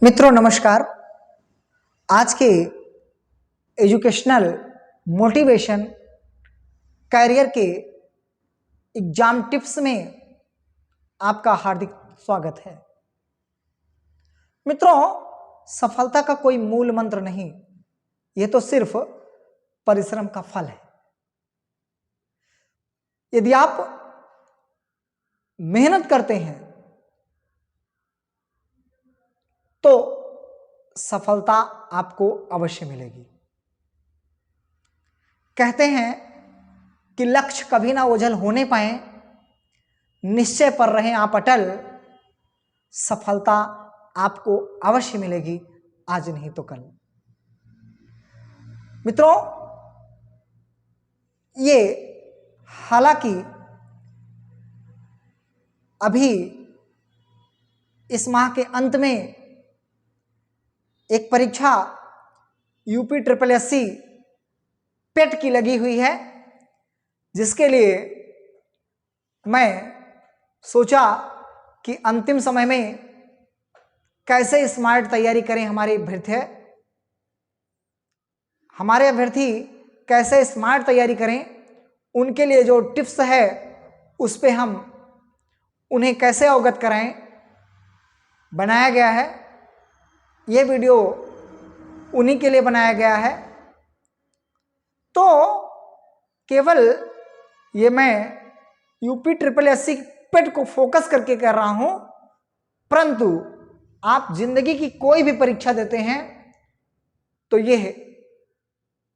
मित्रों नमस्कार। आज के एजुकेशनल मोटिवेशन कैरियर के एग्जाम टिप्स में आपका हार्दिक स्वागत है। मित्रों, सफलता का कोई मूल मंत्र नहीं, यह तो सिर्फ परिश्रम का फल है। यदि आप मेहनत करते हैं तो सफलता आपको अवश्य मिलेगी। कहते हैं कि लक्ष्य कभी ना ओझल होने पाए, निश्चय पर रहें आप अटल, सफलता आपको अवश्य मिलेगी, आज नहीं तो कल। मित्रों, ये हालांकि अभी इस माह के अंत में एक परीक्षा यूपी SSSC पेट की लगी हुई है, जिसके लिए मैं सोचा कि अंतिम समय में कैसे स्मार्ट तैयारी करें हमारे अभ्यर्थी कैसे स्मार्ट तैयारी करें, उनके लिए जो टिप्स है उस पे हम उन्हें कैसे अवगत कराएं, बनाया गया है। ये वीडियो उन्हीं के लिए बनाया गया है। तो केवल ये मैं यूपी SSSC पेट को फोकस करके कर रहा हूं, परंतु आप जिंदगी की कोई भी परीक्षा देते हैं तो यह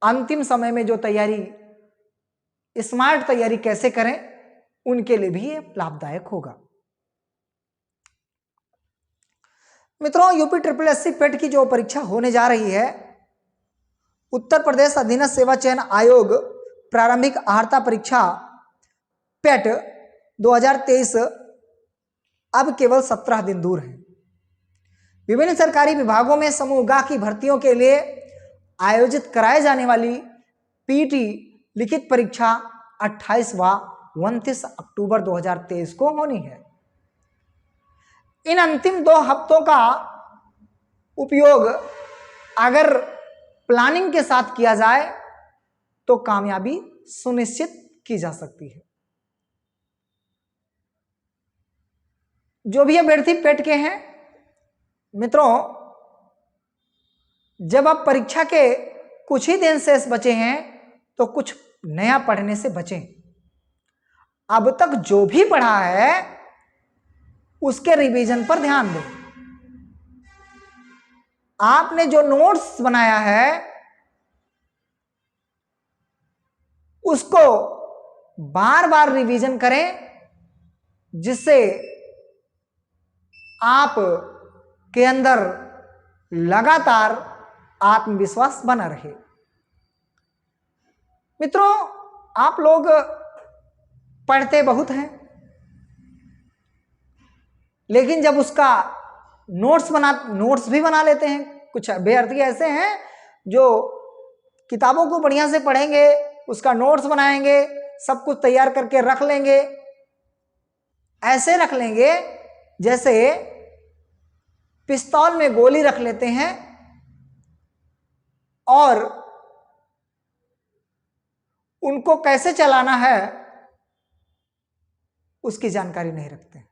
अंतिम समय में जो तैयारी, स्मार्ट तैयारी कैसे करें, उनके लिए भी ये लाभदायक होगा। मित्रों, यूपी SSSC पेट की जो परीक्षा होने जा रही है, उत्तर प्रदेश अधीनस्थ सेवा चयन आयोग प्रारंभिक अर्हता परीक्षा पेट 2023 अब केवल 17 दिन दूर है। विभिन्न सरकारी विभागों में समूह ग की भर्तियों के लिए आयोजित कराए जाने वाली पीटी लिखित परीक्षा 28 व 29 अक्टूबर 2023 को होनी है। इन अंतिम 2 हफ्तों का उपयोग अगर प्लानिंग के साथ किया जाए तो कामयाबी सुनिश्चित की जा सकती है। जो भी अभ्यर्थी पेट के हैं, मित्रों, जब आप परीक्षा के कुछ ही दिन शेष बचे हैं तो कुछ नया पढ़ने से बचें। अब तक जो भी पढ़ा है उसके रिवीजन पर ध्यान दें। आपने जो नोट्स बनाया है उसको बार बार रिवीजन करें, जिससे आप के अंदर लगातार आत्मविश्वास बना रहे। मित्रों, आप लोग पढ़ते बहुत हैं, लेकिन जब उसका नोट्स भी बना लेते हैं। कुछ अभ्यर्थी ऐसे हैं जो किताबों को बढ़िया से पढ़ेंगे, उसका नोट्स बनाएंगे, सब कुछ तैयार करके रख लेंगे, ऐसे रख लेंगे जैसे पिस्तौल में गोली रख लेते हैं, और उनको कैसे चलाना है उसकी जानकारी नहीं रखते।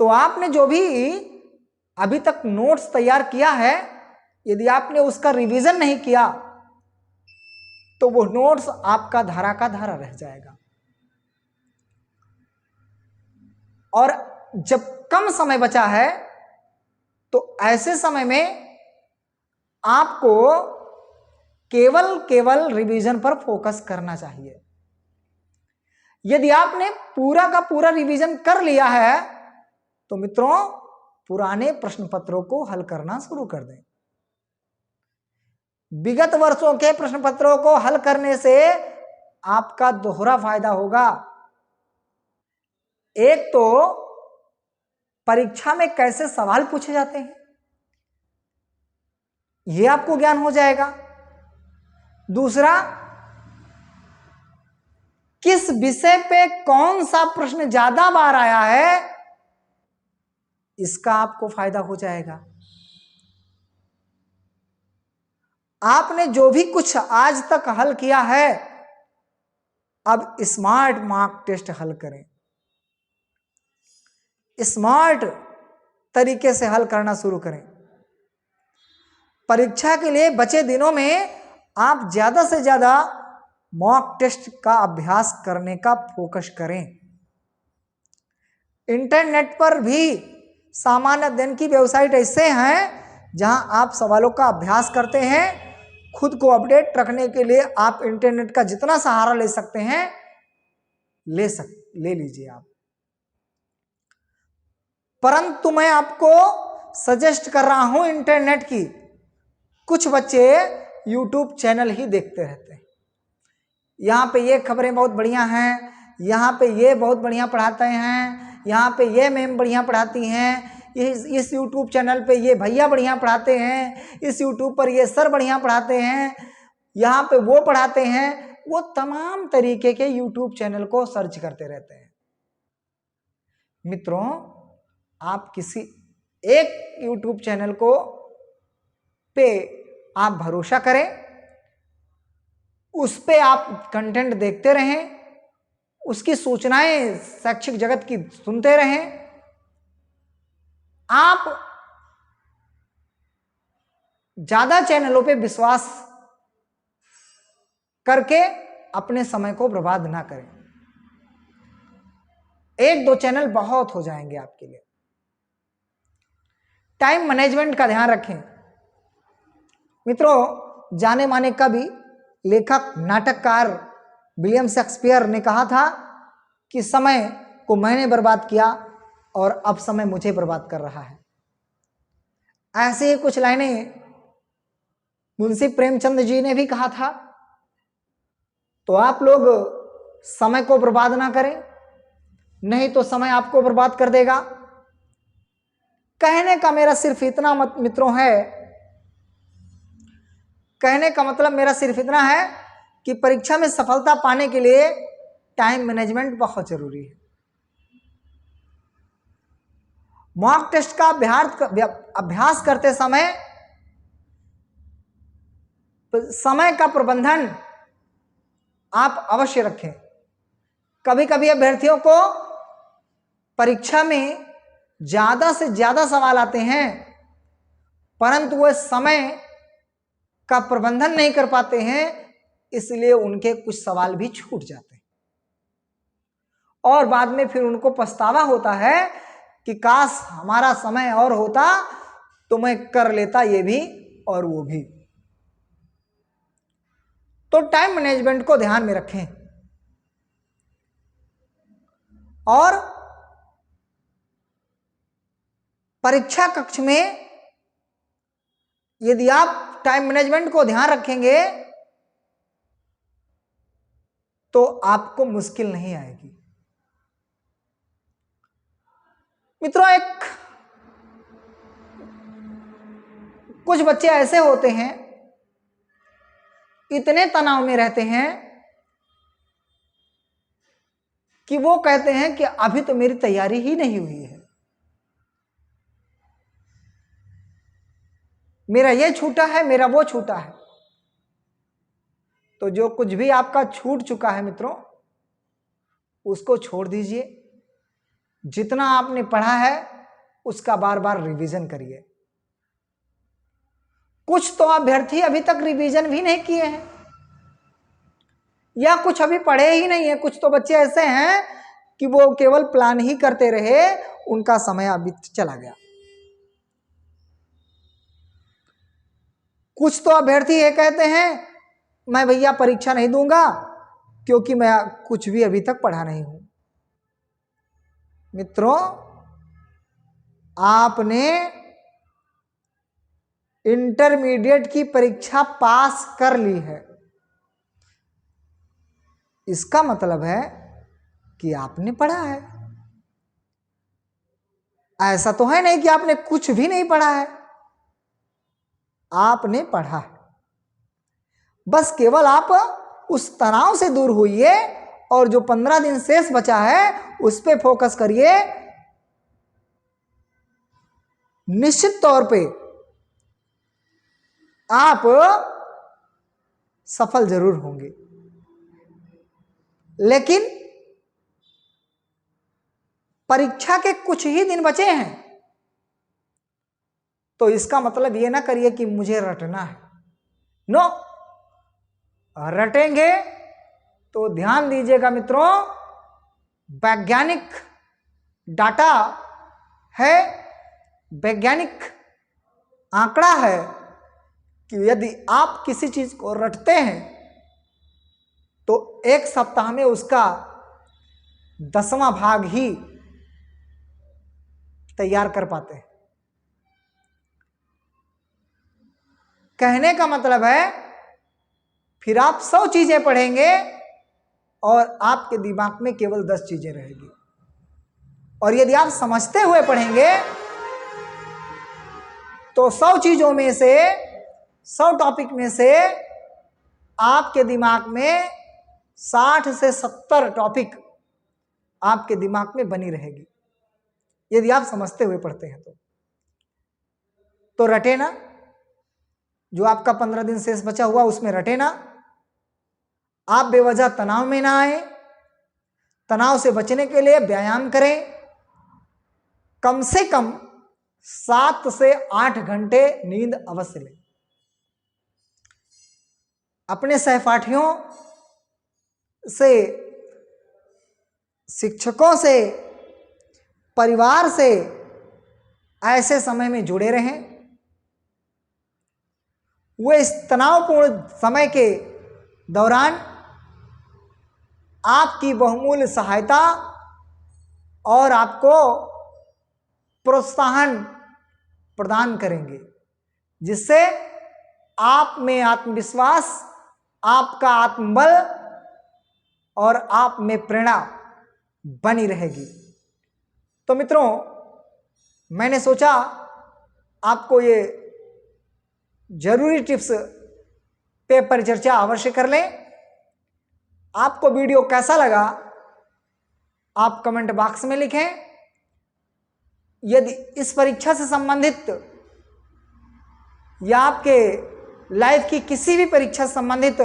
तो आपने जो भी अभी तक नोट्स तैयार किया है, यदि आपने उसका रिवीजन नहीं किया तो वो नोट्स आपका धारा का धारा रह जाएगा। और जब कम समय बचा है तो ऐसे समय में आपको केवल रिवीजन पर फोकस करना चाहिए। यदि आपने पूरा का पूरा रिवीजन कर लिया है तो मित्रों, पुराने प्रश्न पत्रों को हल करना शुरू कर दें। विगत वर्षों के प्रश्न पत्रों को हल करने से आपका दोहरा फायदा होगा। एक तो परीक्षा में कैसे सवाल पूछे जाते हैं यह आपको ज्ञान हो जाएगा। दूसरा, किस विषय पे कौन सा प्रश्न ज्यादा बार आया है इसका आपको फायदा हो जाएगा। आपने जो भी कुछ आज तक हल किया है, अब स्मार्ट मार्क टेस्ट हल करें। स्मार्ट तरीके से हल करना शुरू करें। परीक्षा के लिए बचे दिनों में आप ज्यादा से ज्यादा मॉक टेस्ट का अभ्यास करने का फोकस करें। इंटरनेट पर भी सामान्य अध्ययन की वेबसाइट ऐसे हैं जहां आप सवालों का अभ्यास करते हैं। खुद को अपडेट रखने के लिए आप इंटरनेट का जितना सहारा ले सकते हैं ले लीजिए आप। परंतु मैं आपको सजेस्ट कर रहा हूं इंटरनेट की। कुछ बच्चे यूट्यूब चैनल ही देखते रहते हैं। यहाँ पे ये खबरें बहुत बढ़िया हैं, यहाँ पे ये बहुत बढ़िया पढ़ाते हैं, यहाँ पे ये मैम बढ़िया पढ़ाती हैं, इस यूट्यूब चैनल पे ये भैया बढ़िया पढ़ाते हैं, इस यूट्यूब पर ये सर बढ़िया पढ़ाते हैं, यहाँ पे वो पढ़ाते हैं। वो तमाम तरीके के यूट्यूब चैनल को सर्च करते रहते हैं। मित्रों, आप किसी एक यूट्यूब चैनल को पे आप भरोसा करें, उस पे आप कंटेंट देखते रहें, उसकी सूचनाएं शैक्षिक जगत की सुनते रहें। आप ज्यादा चैनलों पे विश्वास करके अपने समय को बर्बाद ना करें। एक दो चैनल बहुत हो जाएंगे आपके लिए। टाइम मैनेजमेंट का ध्यान रखें। मित्रों, जाने माने कवि, लेखक, नाटककार विलियम शेक्सपियर ने कहा था कि समय को मैंने बर्बाद किया और अब समय मुझे बर्बाद कर रहा है। ऐसे ही कुछ लाइनें मुंशी प्रेमचंद जी ने भी कहा था। तो आप लोग समय को बर्बाद ना करें, नहीं तो समय आपको बर्बाद कर देगा। कहने का मेरा सिर्फ इतना मित्रों है, कहने का मतलब मेरा सिर्फ इतना है कि परीक्षा में सफलता पाने के लिए टाइम मैनेजमेंट बहुत जरूरी है। मॉक टेस्ट का अभ्यास करते समय समय का प्रबंधन आप अवश्य रखें। कभी कभी अभ्यर्थियों को परीक्षा में ज्यादा से ज्यादा सवाल आते हैं, परंतु वह समय का प्रबंधन नहीं कर पाते हैं, इसलिए उनके कुछ सवाल भी छूट जाते हैं और बाद में फिर उनको पछतावा होता है कि काश हमारा समय और होता तो मैं कर लेता ये भी और वो भी। तो टाइम मैनेजमेंट को ध्यान में रखें। और परीक्षा कक्ष में यदि आप टाइम मैनेजमेंट को ध्यान रखेंगे तो आपको मुश्किल नहीं आएगी। मित्रों, कुछ बच्चे ऐसे होते हैं, इतने तनाव में रहते हैं कि वो कहते हैं कि अभी तो मेरी तैयारी ही नहीं हुई है, मेरा ये छूटा है, मेरा वो छूटा है। तो जो कुछ भी आपका छूट चुका है मित्रों, उसको छोड़ दीजिए। जितना आपने पढ़ा है उसका बार बार रिवीजन करिए। कुछ तो अभ्यर्थी अभी तक रिवीजन भी नहीं किए हैं या कुछ अभी पढ़े ही नहीं है। कुछ तो बच्चे ऐसे हैं कि वो केवल प्लान ही करते रहे, उनका समय अभी चला गया। कुछ तो अभ्यर्थी ये कहते हैं मैं भैया परीक्षा नहीं दूंगा क्योंकि मैं कुछ भी अभी तक पढ़ा नहीं हूं। मित्रों, आपने इंटरमीडिएट की परीक्षा पास कर ली है, इसका मतलब है कि आपने पढ़ा है। ऐसा तो है नहीं कि आपने कुछ भी नहीं पढ़ा है, आपने पढ़ा है। बस केवल आप उस तनाव से दूर होइए और जो 15 दिन शेष बचा है उस पे फोकस करिए निश्चित तौर पे आप सफल जरूर होंगे। लेकिन परीक्षा के कुछ ही दिन बचे हैं, तो इसका मतलब ये ना करिए कि मुझे रटना है। नो, रटेंगे तो ध्यान दीजिएगा मित्रों, वैज्ञानिक डाटा है, वैज्ञानिक आंकड़ा है कि यदि आप किसी चीज को रटते हैं तो एक सप्ताह में उसका 10वां भाग ही तैयार कर पाते हैं। कहने का मतलब है फिर आप 100 चीजें पढ़ेंगे और आपके दिमाग में केवल 10 चीजें रहेगी। और यदि आप समझते हुए पढ़ेंगे तो 100 चीजों में से, 100 टॉपिक में से आपके दिमाग में 60 से 70 टॉपिक आपके दिमाग में बनी रहेगी, यदि आप समझते हुए पढ़ते हैं तो रटे ना। जो आपका 15 दिन शेष बचा हुआ उसमें रटे ना। आप बेवजह तनाव में ना आए। तनाव से बचने के लिए व्यायाम करें। कम से कम 7 से 8 घंटे नींद अवश्य लें। अपने सहपाठियों से, शिक्षकों से, परिवार से ऐसे समय में जुड़े रहें। वे इस तनावपूर्ण समय के दौरान आपकी बहुमूल्य सहायता और आपको प्रोत्साहन प्रदान करेंगे, जिससे आप में आत्मविश्वास, आपका आत्मबल और आप में प्रेरणा बनी रहेगी। तो मित्रों, मैंने सोचा आपको ये जरूरी टिप्स पे परिचर्चा अवश्य कर लें। आपको वीडियो कैसा लगा आप कमेंट बॉक्स में लिखें। यदि इस परीक्षा से संबंधित या आपके लाइफ की किसी भी परीक्षा से संबंधित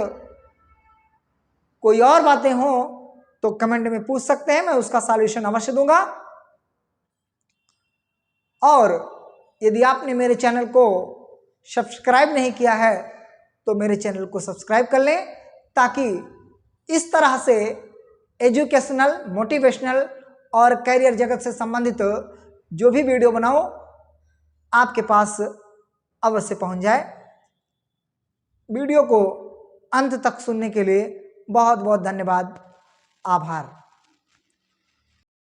कोई और बातें हों तो कमेंट में पूछ सकते हैं, मैं उसका सॉल्यूशन अवश्य दूंगा। और यदि आपने मेरे चैनल को सब्सक्राइब नहीं किया है तो मेरे चैनल को सब्सक्राइब कर लें, ताकि इस तरह से एजुकेशनल, मोटिवेशनल और कैरियर जगत से संबंधित जो भी वीडियो बनाओ आपके पास अवश्य पहुंच जाए। वीडियो को अंत तक सुनने के लिए बहुत बहुत धन्यवाद, आभार।